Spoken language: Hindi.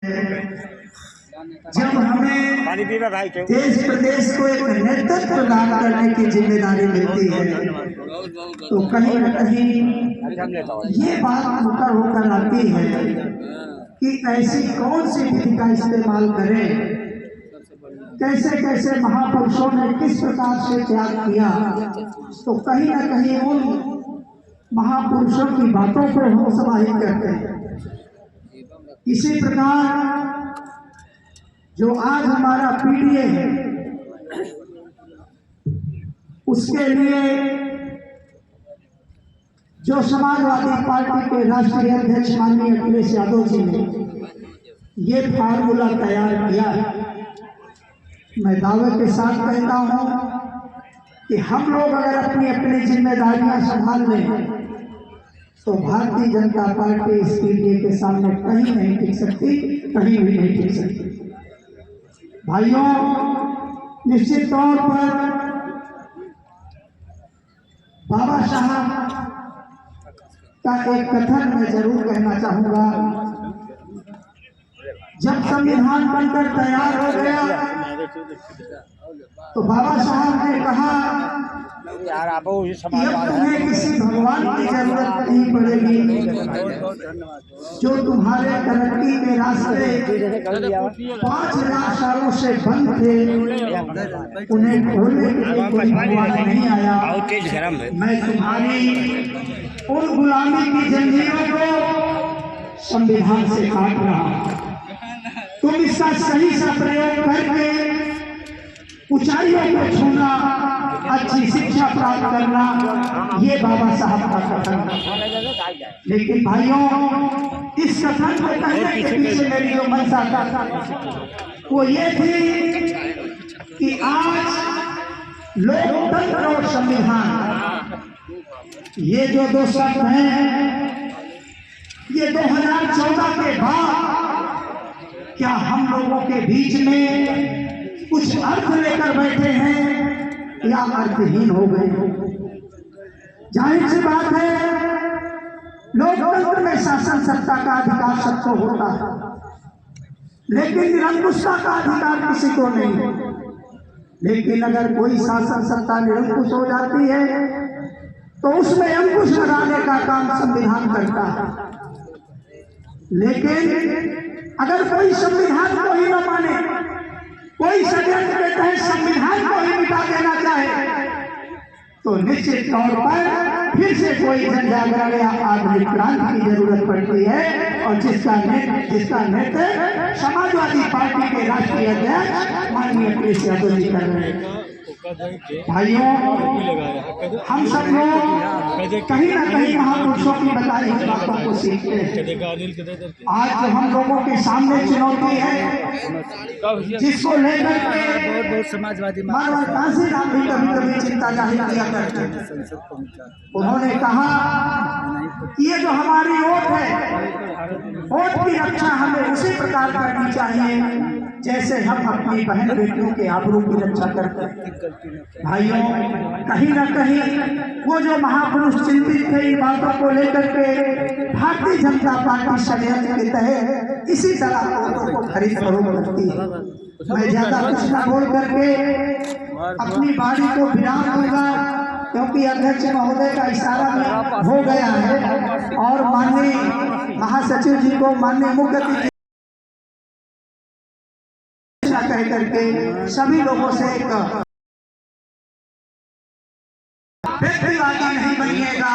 जब हमें देश प्रदेश को एक नेतृत्व प्रदान करने की जिम्मेदारी मिलती है तो कहीं न कहीं ये बात मुकर होकर आती है कि ऐसी कौन सी विधि का इस्तेमाल करें, कैसे कैसे महापुरुषों ने किस प्रकार से त्याग किया, तो कहीं न कहीं उन महापुरुषों की बातों को हम समाहित करते हैं। इसी प्रकार जो आज हमारा पीडीए है उसके लिए जो समाजवादी पार्टी के राष्ट्रीय अध्यक्ष माननीय अखिलेश यादव जी ने ये फार्मूला तैयार किया है, मैं दावे के साथ कहता हूं कि हम लोग अगर अपनी अपनी जिम्मेदारियां संभाल लें तो भारतीय जनता पार्टी इस पीडीए के सामने कहीं नहीं टिक सकती, कहीं भी नहीं टिक सकती। भाइयों, निश्चित तौर पर बाबा साहब का एक कथन मैं जरूर कहना चाहूंगा। जब संविधान बनकर तैयार हो गया तो बाबा साहब ने कहा कि अब तुम्हें किसी भगवान की जरूरत नहीं पड़ेगी, जो तुम्हारे तरक्की के रास्ते 5,000 सालों से बंद थे उन्हें खोलने के लिए कोई भगवान नहीं आया। मैं तुम्हारी उन गुलामी की जंजीरों को संविधान से काट रहा हूं। तुम इसका सही सा प्रयोग करके ऊंचाइयों को छूना, अच्छी शिक्षा प्राप्त करना, ये बाबा साहब का कथन है। लेकिन भाइयों, इस कथन को कहने के पीछे मेरी जो मंशा था वो ये थी कि आज लोकतंत्र और संविधान ये जो दो शब्द हैं, ये 2014 के बाद क्या हम लोगों के बीच में कुछ अर्थ लेकर बैठे हैं या अर्थहीन हो गए? जाहिर सी बात है, लोकतंत्र में शासन सत्ता का अधिकार सबको होता है, लेकिन निरंकुशता का अधिकार किसी को नहीं। लेकिन अगर कोई शासन सत्ता निरंकुश हो जाती है तो उसमें अंकुश लगाने का काम संविधान करता है। लेकिन अगर कोई संविधान को ही न माने, कोई षड्यंत्र के तहत संविधान को ही मिटा देना चाहे, तो निश्चित तौर पर फिर से कोई जन जागरण या आधुनिक क्रांति की जरूरत पड़ती है, और जिसका नेतृत्व समाजवादी पार्टी के राष्ट्रीय अध्यक्ष माननीय अखिलेश यादव जी कर रहे हैं। भाइयों, हम सब लोग कहीं न कहीं महापुरुषों की बताई हुई बातों को सीखते हैं। आज जो हम लोगों के सामने चुनौती है जिसको लेकर के समाजवादी काशीराम भी कभी कभी चिंता जाहिर किया करते हैं। उन्होंने कहा कि ये जो हमारी वोट है, वोट की रक्षा हमें उसी प्रकार करनी चाहिए जैसे हम अपनी बहन बेटियों के आबरू की रक्षा करते हैं। भाइयों, कहीं न कहीं वो जो महापुरुष चिंतित थे इन बातों को लेकर के, भारतीय जनता पार्टी षड्यंत्र के तहत इसी तरह वोटों को खरीद फरोख्त करती है। मैं ज्यादा कुछ न बोल करके अपनी बारी को विराम दूंगा, क्योंकि अध्यक्ष महोदय का इशारा हो गया है और माननीय महासचिव जी को माननीय मुख्य अतिथि कह करके सभी लोगों से एक व्यक्तिवादी नहीं बनिएगा,